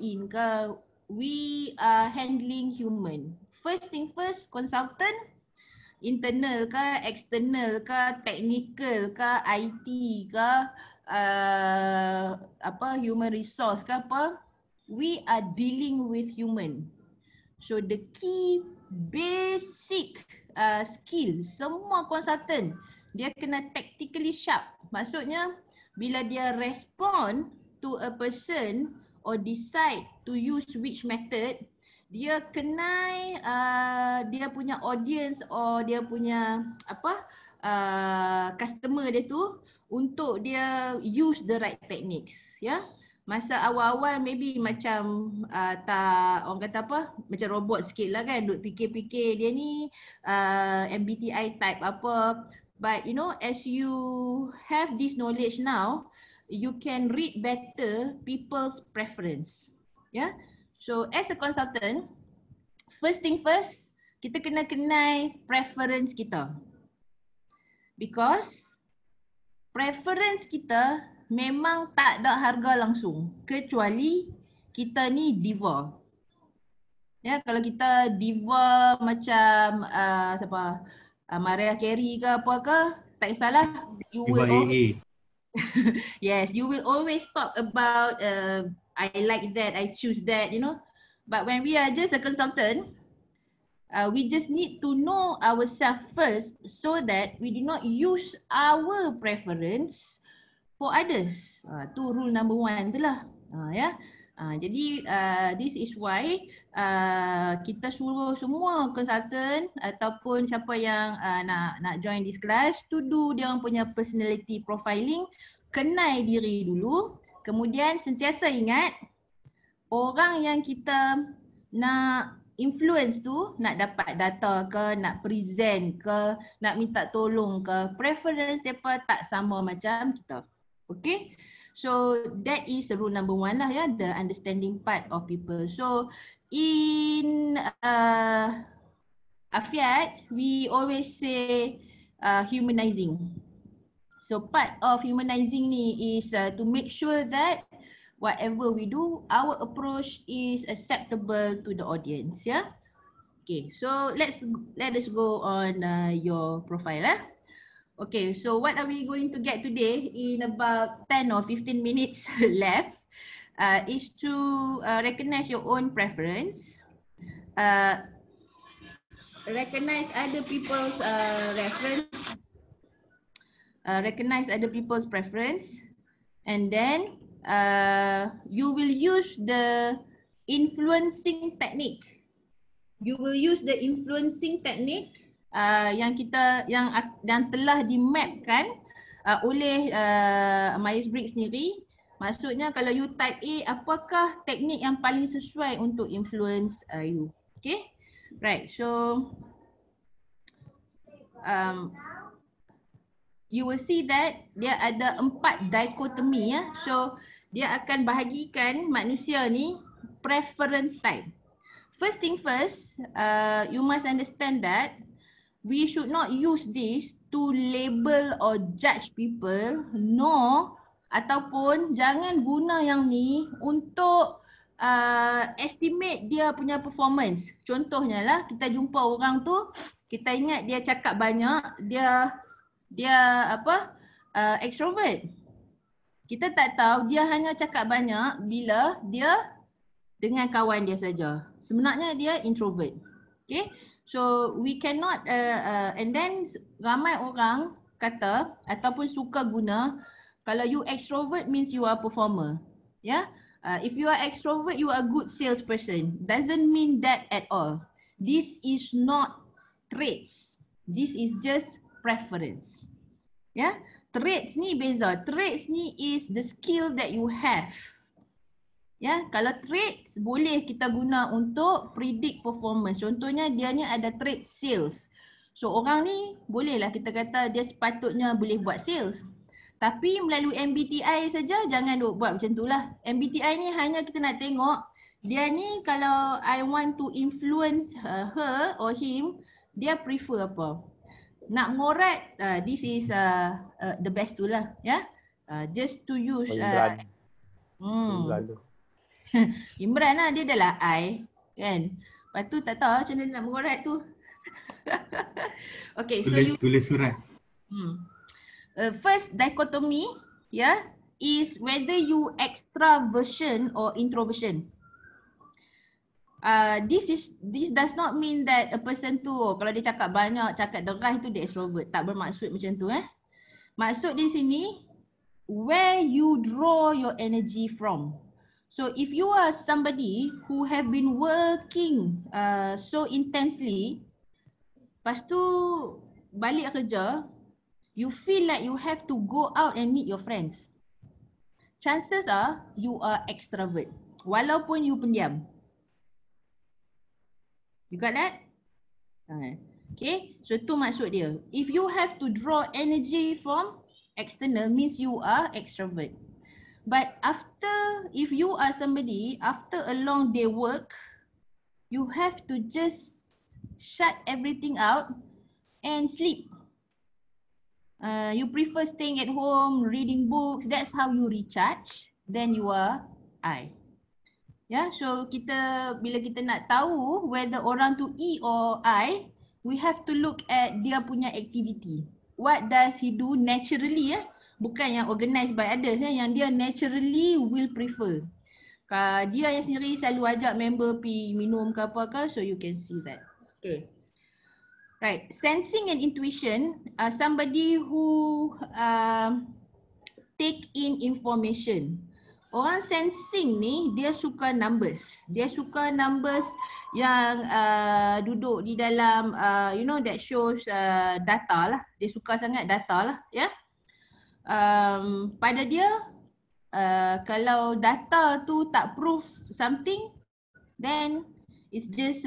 in ke, we are handling human. First thing first, consultant, internal ke, external ke, technical ke, IT ke, human resource ke apa, we are dealing with human. So the key basic skill semua consultant, dia kena tactically sharp. Maksudnya bila dia respond to a person or decide to use which method, dia kenal dia punya audience or dia punya customer dia tu untuk dia use the right techniques, ya. Masa awal-awal maybe macam tak, orang kata apa, macam robot sikit lah kan, duk fikir-fikir dia ni MBTI type apa. But you know, as you have this knowledge now, you can read better people's preference. Yeah. So as a consultant, first thing first, kita kena kenal preference kita. Because preference kita memang tak ada harga langsung, kecuali kita ni diva. Ya, kalau kita diva macam siapa? Mariah Carey ke apa ke, tak kisahlah. You will always, yes, you will always talk about I like that, I choose that, you know. But when we are just a consultant, we just need to know ourselves first so that we do not use our preference for others. Tu rule number 1 tu lah. Ya. Jadi this is why kita suruh semua consultant ataupun siapa yang nak join this class to do dia orang punya personality profiling, kenal diri dulu, kemudian sentiasa ingat orang yang kita nak influence tu, nak dapat data ke, nak present ke, nak minta tolong ke, preference mereka tak sama macam kita. Okay, so that is rule number 1 lah ya, the understanding part of people. So in Afiat, we always say humanizing. So part of humanizing ni is to make sure that whatever we do, our approach is acceptable to the audience. Yeah. Okay, so let us go on your profile. Okay, so what are we going to get today in about 10 or 15 minutes left is to recognize your own preference, recognize other people's recognize other people's preference, and then you will use the influencing technique. You will use the influencing technique yang telah dimapkan oleh Myers-Briggs sendiri. Maksudnya kalau you type A, apakah teknik yang paling sesuai untuk influence you? Okay, right. So you will see that dia ada 4 dikotomi ya. So dia akan bahagikan manusia ni preference type. First thing first, you must understand that we should not use this to label or judge people, no, ataupun jangan guna yang ni untuk estimate dia punya performance. Contohnya lah, kita jumpa orang tu, kita ingat dia cakap banyak, dia extrovert. Kita tak tahu dia hanya cakap banyak bila dia dengan kawan dia saja. Sebenarnya dia introvert. Okay, so we cannot and then ramai orang kata ataupun suka guna, kalau you extrovert means you are performer. Yeah, if you are extrovert, you are a good salesperson. Doesn't mean that at all. This is not traits. This is just preference. Yeah, traits ni beza. Traits ni is the skill that you have. Ya, kalau traits boleh kita guna untuk predict performance. Contohnya dia ni ada trait sales. So orang ni bolehlah kita kata dia sepatutnya boleh buat sales. Tapi melalui MBTI saja jangan buat macam itulah. MBTI ni hanya kita nak tengok dia ni kalau I want to influence her or him, dia prefer apa. Nak ngorat, this is the best tool lah, ya. Just to use Imran lah, dia adalah I kan. Lepas tu tak tahu macam mana nak mengorat tu. Okay, so you Tulis surat. first dichotomy is whether you extraversion or introversion. This does not mean that a person tu kalau dia cakap banyak, cakap deras tu dia extrovert. Tak bermaksud macam tu Maksud di sini where you draw your energy from. So if you are somebody who have been working so intensely, lepas tu balik kerja, you feel like you have to go out and meet your friends. Chances are you are extrovert walaupun you pendiam. You got that? Okay, so tu maksud dia. If you have to draw energy from external means you are extrovert. But if you are somebody, after a long day work, you have to just shut everything out and sleep. You prefer staying at home, reading books, that's how you recharge, then you are I. So bila kita nak tahu whether orang tu E or I, we have to look at dia punya activity. What does he do naturally bukan yang organized by others yang dia naturally will prefer. Dia yang sendiri selalu ajak member pergi minum ke apa ke, so you can see that. Okay. Right, sensing and intuition, somebody who take in information. Orang sensing ni dia suka numbers. Dia suka numbers yang duduk di dalam that shows data lah. Dia suka sangat data lah pada dia kalau data tu tak prove something, then it's just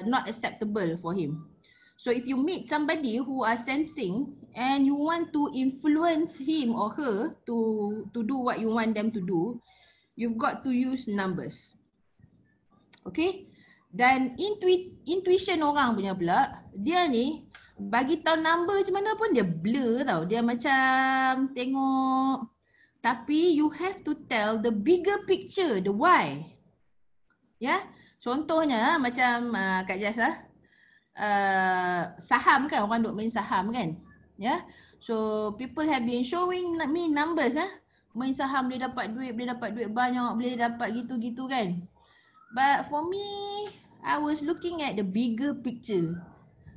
not acceptable for him. So if you meet somebody who are sensing and you want to influence him or her to do what you want them to do, you've got to use numbers. Okay? Dan intuition orang punya pula, dia ni bagi tahu number macam mana pun dia blur tau. Dia macam tengok, tapi you have to tell the bigger picture, the why. Contohnya macam Kak Jas saham kan, orang duk main saham kan. So people have been showing me numbers main saham boleh dapat duit banyak, boleh dapat gitu-gitu kan. But for me, I was looking at the bigger picture.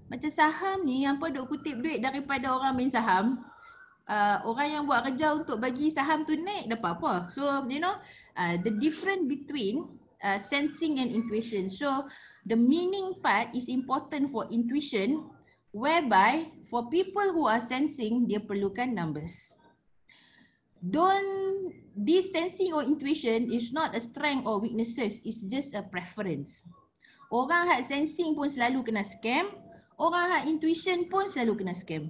Macam saham ni yang duk kutip duit daripada orang main saham, orang yang buat kerja untuk bagi saham tu naik dapat apa. So the difference between sensing and intuition. So the meaning part is important for intuition, whereby for people who are sensing, dia perlukan numbers. This sensing or intuition is not a strength or weaknesses, it's just a preference. Orang hak sensing pun selalu kena scam, orang hak intuition pun selalu kena scam.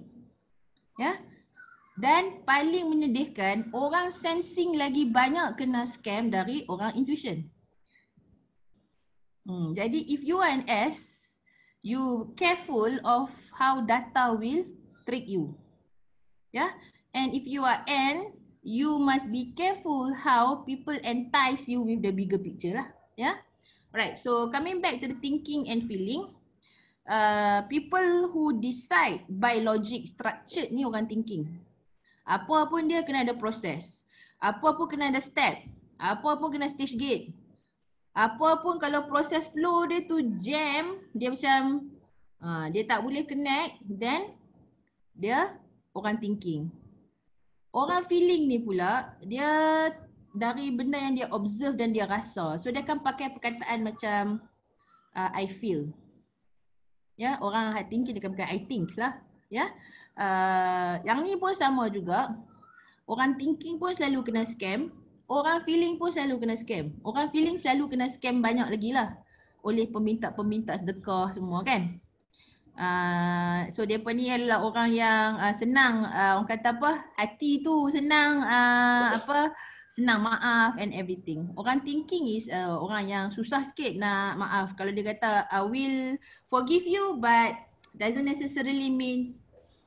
Dan paling menyedihkan, orang sensing lagi banyak kena scam dari orang intuition. Jadi if you are an S, you careful of how data will trick you. And if you are N, you must be careful how people entice you with the bigger picture lah. Right, so coming back to the thinking and feeling, people who decide by logic structured ni orang thinking. Apa pun dia kena ada proses, apa pun kena ada step, apa pun kena stage gate. Apa pun kalau proses flow dia tu jam, dia macam dia tak boleh connect, then dia orang thinking. Orang feeling ni pula, dia dari benda yang dia observe dan dia rasa. So dia akan pakai perkataan macam I feel. Orang thinking dia akan pakai I think lah. Yang ni pun sama juga. Orang thinking pun selalu kena scam. Orang feeling pun selalu kena scam. Orang feeling selalu kena scam banyak lagi lah oleh peminta-peminta sedekah semua kan. So mereka ni adalah orang yang senang, orang kata apa, hati tu senang senang maaf and everything. Orang thinking is orang yang susah sikit nak maaf. Kalau dia kata I will forgive you but doesn't necessarily mean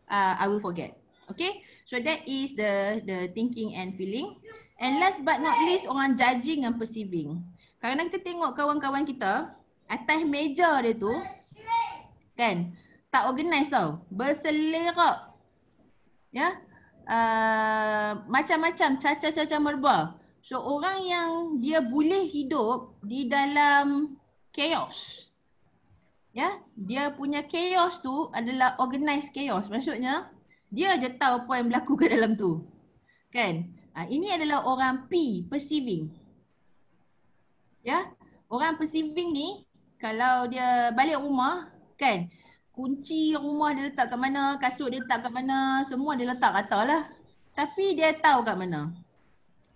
I will forget. Okay, so that is the thinking and feeling. And last but not least, orang judging and perceiving. Kadang-kadang kita tengok kawan-kawan kita atas meja dia tu kan tak organize tau, berselerak. Ya. Macam-macam caca-caca merba. So orang yang dia boleh hidup di dalam chaos. Ya, dia punya chaos tu adalah organized chaos. Maksudnya dia je tahu apa yang berlaku kat dalam tu. Kan? Ini adalah orang P, perceiving. Ya, orang perceiving ni kalau dia balik rumah kan, kunci rumah dia letak kat mana, kasut dia letak kat mana, semua dia letak kat atas lah. Tapi dia tahu kat mana.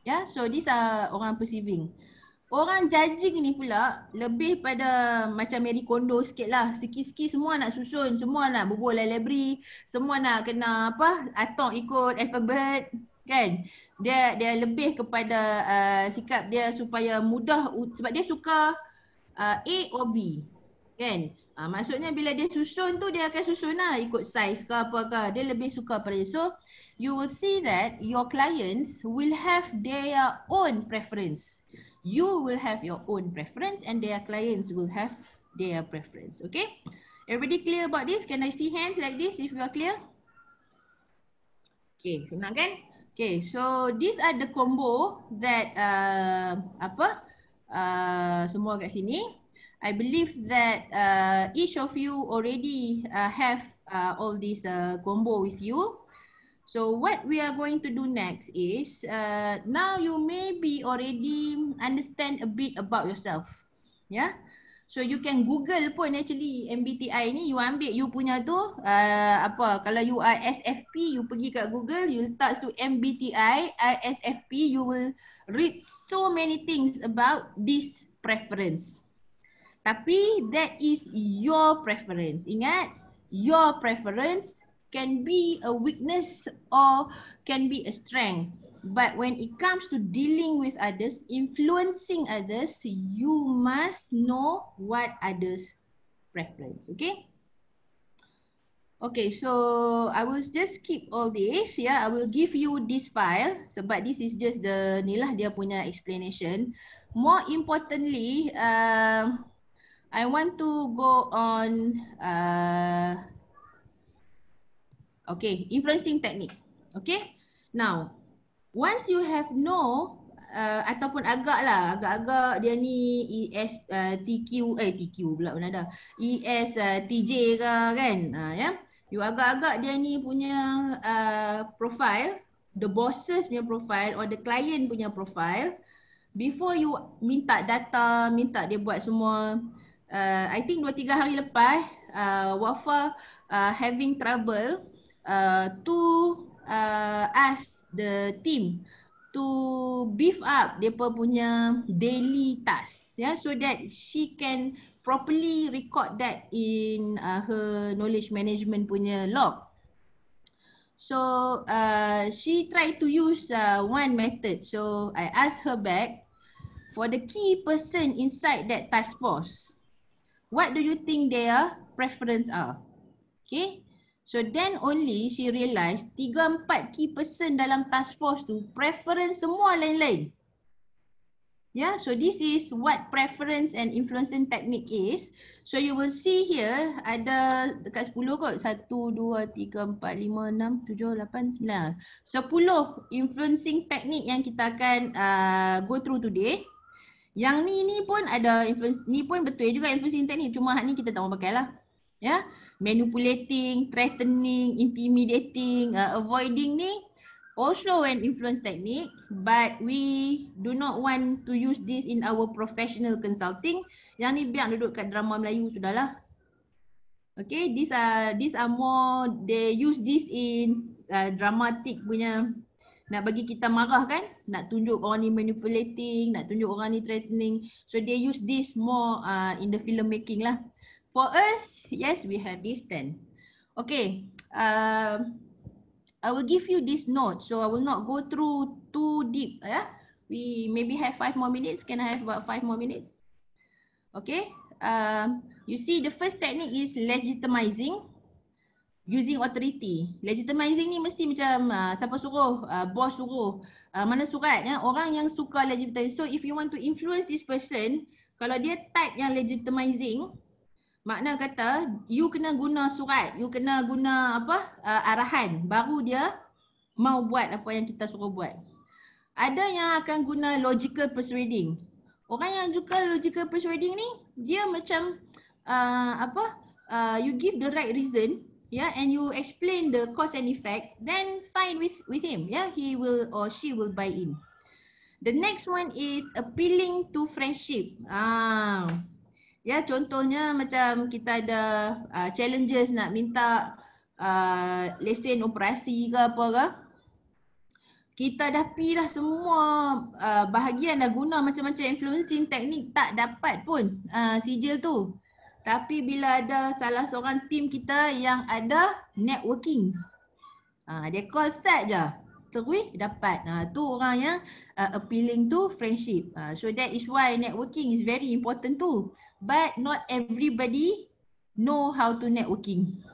Ya, so these are orang perceiving. Orang judging ni pula lebih pada macam Marie Kondo sikit lah. Sikit-sikit semua nak susun, semua nak berbual library, semua nak kena apa, atong ikut alfabet kan. Dia lebih kepada sikap dia supaya mudah, sebab dia suka A or B kan. Maksudnya bila dia susun tu dia akan susun lah ikut size ke apakah. Dia lebih suka pada dia. So you will see that your clients will have their own preference. You will have your own preference and their clients will have their preference. Okay? Everybody clear about this? Can I see hands like this if you are clear? Okay, senang kan? Okay, so these are the combo that semua kat sini. I believe that each of you already have all these combo with you. So what we are going to do next is, now you maybe already understand a bit about yourself. Yeah. So you can Google pun actually MBTI ni, you ambil you punya tu, kalau you are SFP, you pergi kat Google, you letak tu MBTI, ISFP, you will read so many things about this preference. Tapi that is your preference. Ingat, your preference can be a weakness or can be a strength. But when it comes to dealing with others, influencing others, you must know what others' preference. Okay? Okay, so I will just skip all this. Yeah, I will give you this file. Sebab this is just the ni lah dia punya explanation. More importantly, I want to go on influencing technique. Okay? Now, once you have ataupun agak-agak dia ni TQ pula mana dah. TJ ke kan? Ya. You agak-agak dia ni punya profile, the bosses punya profile or the client punya profile, before you minta data, minta dia buat semua, I think 2-3 hari lepas, Wafa having trouble to ask the team to beef up depa punya daily task, so that she can properly record that in her knowledge management punya log. So she tried to use one method. So I asked her back, for the key person inside that task force, what do you think their preference are? Okay. So then only she realised 3-4 key person dalam task force tu preference semua lain-lain. Yeah, so this is what preference and influencing technique is. So you will see here ada dekat 10 kot. 1, 2, 3, 4, 5, 6, 7, 8, 9. 10 influencing technique yang kita akan go through today. Yang ni pun ada influence, ni pun betul juga influencing technique, cuma hak ni kita tak mau pakai lah. Ya. Manipulating, threatening, intimidating, avoiding ni also an influence technique, but we do not want to use this in our professional consulting. Yang ni biar duduk kat drama Melayu sudahlah. Okay, these are more, they use this in dramatic punya, nak bagi kita marah kan, nak tunjuk orang ni manipulating, nak tunjuk orang ni threatening. So they use this more in the film making lah. For us, yes, we have this 10. Okay, I will give you this note, so I will not go through too deep. We maybe have 5 more minutes. Can I have about 5 more minutes? Okay, you see the first technique is legitimizing. using authority. Legitimizing ni mesti macam siapa suruh, bos suruh, mana surat ya, orang yang suka legitimizing. So if you want to influence this person, kalau dia type yang legitimizing, makna kata you kena guna surat, you kena guna arahan baru dia mau buat apa yang kita suruh buat. Ada yang akan guna logical persuading. Orang yang suka logical persuading ni dia macam you give the right reason, yeah, and you explain the cause and effect, then fine with him, yeah, he will or she will buy in. The next one is appealing to friendship. Ya, contohnya macam kita ada challenges nak minta lesen operasi ke apa ke. Kita dah pi dah semua bahagian dah guna macam-macam influencing teknik, tak dapat pun sijil tu. Tapi bila ada salah seorang tim kita yang ada networking, dia call set je, terus dapat. Tu orang yang appealing to friendship. So that is why networking is very important too. But not everybody know how to networking.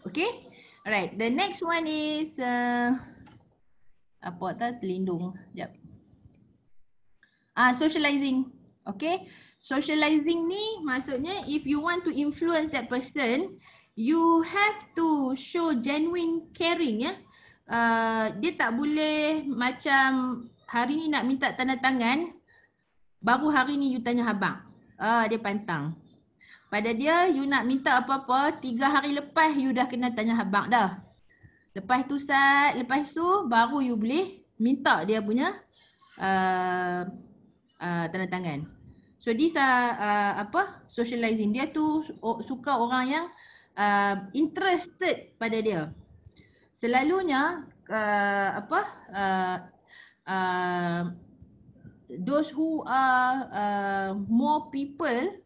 Okay? Alright, the next one is terlindung. Sekejap. Socializing. Okay? Socializing ni maksudnya if you want to influence that person, you have to show genuine caring, ya. Dia tak boleh macam hari ni nak minta tanda tangan, baru hari ni you tanya abang. Dia pantang. Pada dia, you nak minta apa-apa, 3 hari lepas you dah kena tanya abang dah. Lepas tu baru you boleh minta dia punya tanda tangan. So these are socializing. Dia tu suka orang yang interested pada dia. Selalunya those who are more people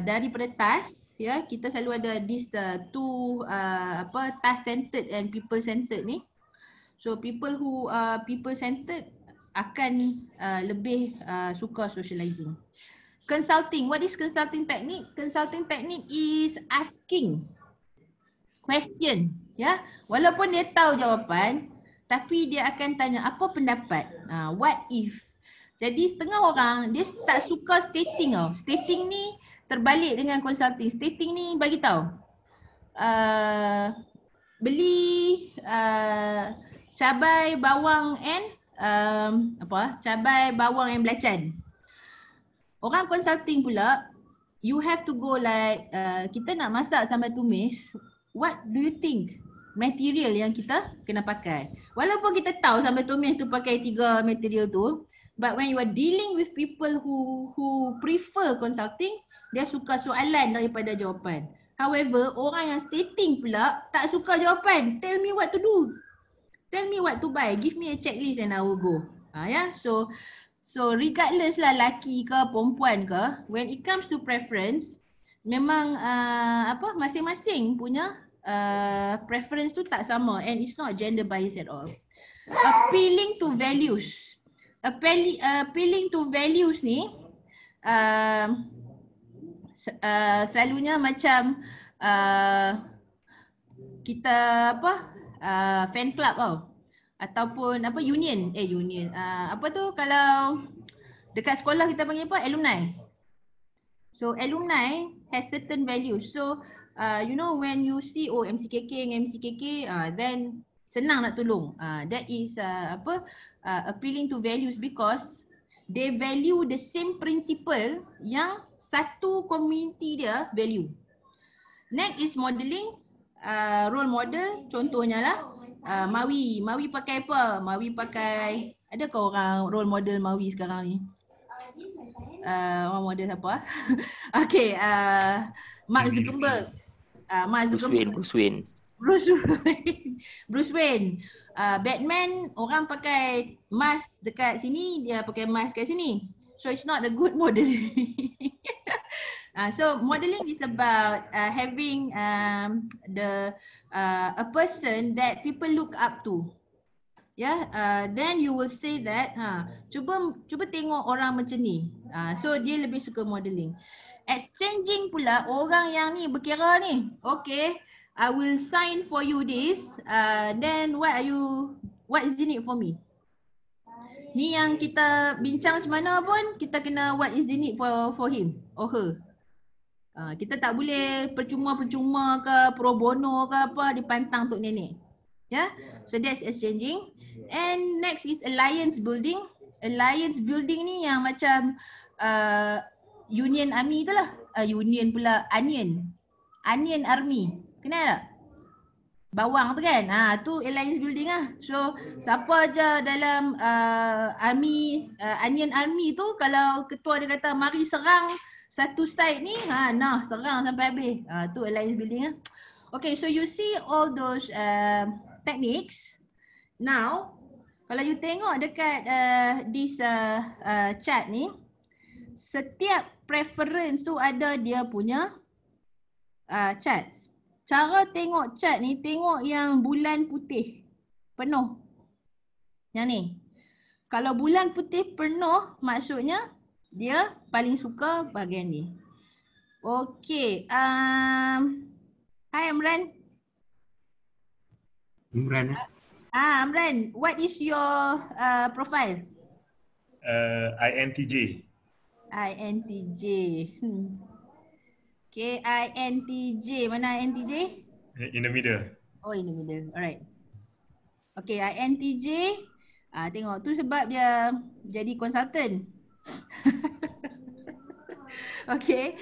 daripada task, ya, kita selalu ada this two task centered and people centered ni. So people who are people centered akan lebih suka socializing. Consulting, what is consulting technique? Consulting technique is asking question, ya. Walaupun dia tahu jawapan, tapi dia akan tanya apa pendapat, what if. Jadi setengah orang dia tak suka stating tau. Stating ni terbalik dengan consulting. Stating ni bagi tahu beli cabai, bawang and cabai, bawang and belacan. Orang consulting pula, you have to go like kita nak masak sambal tumis, what do you think material yang kita kena pakai? Walaupun kita tahu sambal tumis tu pakai 3 material tu, but when you are dealing with people who prefer consulting, dia suka soalan daripada jawapan. However, orang yang stating pula tak suka jawapan. Tell me what to do. Tell me what to buy. Give me a checklist and I will go. Yeah? So regardless lah laki ke perempuan ke, when it comes to preference, memang masing-masing punya preference tu tak sama and it's not gender bias at all. Appealing to values. Appealing to values ni selalunya macam kita fan club tau, ataupun union kalau dekat sekolah kita panggil alumni. So alumni has certain values. So you know when you see MCKK then senang nak tolong. That is appealing to values because they value the same principle yang satu community dia value. Next is modeling, role model. Contohnya lah Mawi pakai apa? Mawi pakai, adakah orang role model Mawi sekarang ni? Orang model siapa? Okay, Mark Zuckerberg. Bruce Wayne. Batman, orang pakai mask dekat sini, dia pakai mask kat sini. So it's not a good modeling. So modeling is about having a person that people look up to. Then you will say that cuba tengok orang macam ni. So dia lebih suka modeling. Exchanging pula orang yang ni berkira ni. Okay, I will sign for you this. Then what is in it for me? Ni yang kita bincang macam mana pun, kita kena what is in it for him or her. Kita tak boleh percuma-percuma ke, pro bono ke apa, dipantang untuk nenek. Yeah, so that's exchanging. And next is alliance building. Alliance building ni yang macam union army tu lah. Union pula, onion army. Kenal tak? Bawang tu kan? Tu alliance building lah. So siapa je dalam army, onion army tu, kalau ketua dia kata mari serang satu side ni, serang sampai habis. Tu alliance building lah. Okay, so you see all those techniques. Now, kalau you tengok dekat this chart ni, setiap preference tu ada dia punya charts. Cara tengok chart ni, tengok yang bulan putih penuh. Yang ni. Kalau bulan putih penuh, maksudnya dia paling suka bahagian ni. Okay. Hi Amran. Amran, what is your profile? INTJ. INTJ. Okay, INTJ. Mana INTJ? In the middle. Oh, in the middle. Alright. Okay, INTJ. Tengok tu sebab dia jadi consultant. Okay.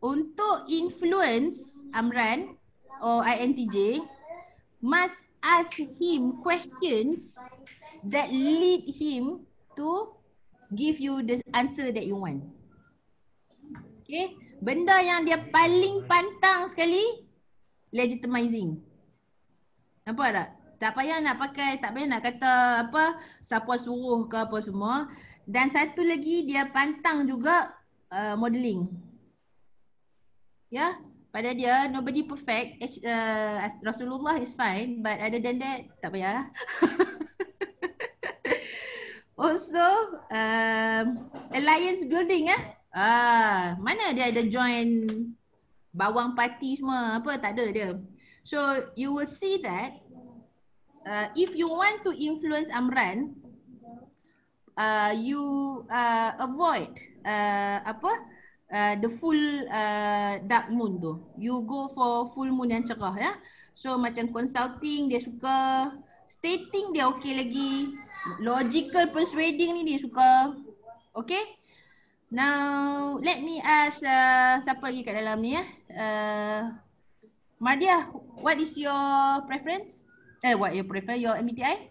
Untuk influence Amran or INTJ, must ask him questions that lead him to give you the answer that you want. Okay. Benda yang dia paling pantang sekali, legitimizing. Nampak tak? Tak payah nak pakai, tak payah nak kata apa, siapa suruh ke apa semua. Dan satu lagi dia pantang juga modeling. Ya, pada dia nobody perfect. Rasulullah is fine, but other than that tak payahlah. Also alliance building mana dia ada join bawang party semua, apa tak ada dia. So you will see that if you want to influence Amran, you avoid the full dark moon tu. You go for full moon yang cerah ya. So macam consulting dia suka, stating dia okey lagi, logical persuading ni dia suka. Okay. Now let me ask siapa lagi kat dalam ni ya. Mardia, what is your preference? What you prefer your MBTI?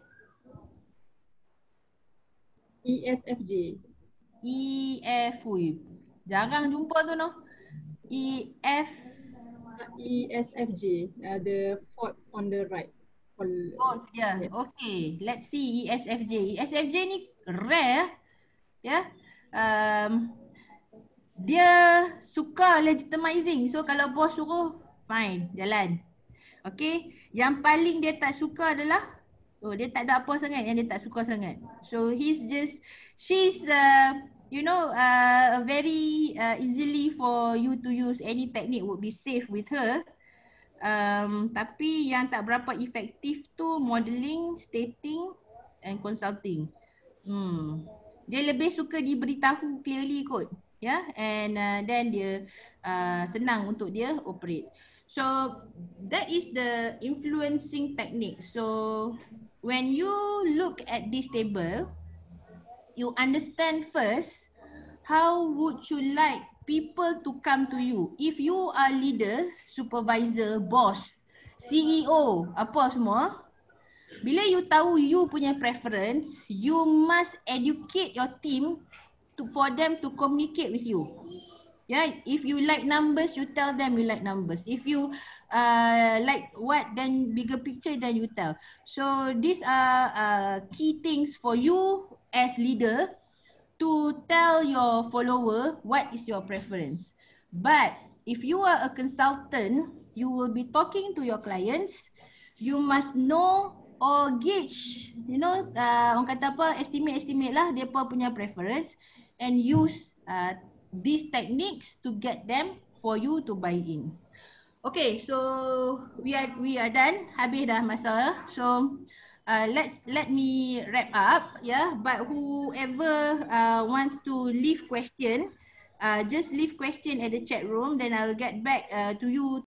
ESFJ. Jarang jumpa tu no. ESFJ, the fourth on the right. Yeah. Okay, let's see ESFJ. ESFJ ni rare ya. Dia suka legitimizing. So kalau bos suruh, fine, jalan. Okay, yang paling dia tak suka adalah dia tak ada apa sangat yang dia tak suka sangat. So she's very easily for you to use any technique would be safe with her. Tapi yang tak berapa efektif tu modeling, stating and consulting. Dia lebih suka diberitahu clearly kot. Yeah, and then dia senang untuk dia operate. So that is the influencing technique. So when you look at this table, you understand first how would you like people to come to you. If you are leader, supervisor, boss, CEO, apa semua, bila you tahu you punya preference, you must educate your team for them to communicate with you. Yeah, if you like numbers, you tell them you like numbers. If you like what, then bigger picture, then you tell. So these are key things for you as leader to tell your follower what is your preference. But if you are a consultant, you will be talking to your clients. You must know or gauge, orang kata apa, estimate lah dia punya preference and use these techniques to get them for you to buy in. Okay, so we are done. Habis dah masa. So let me wrap up. Yeah, but whoever wants to leave question, just leave question at the chat room. Then I'll get back to you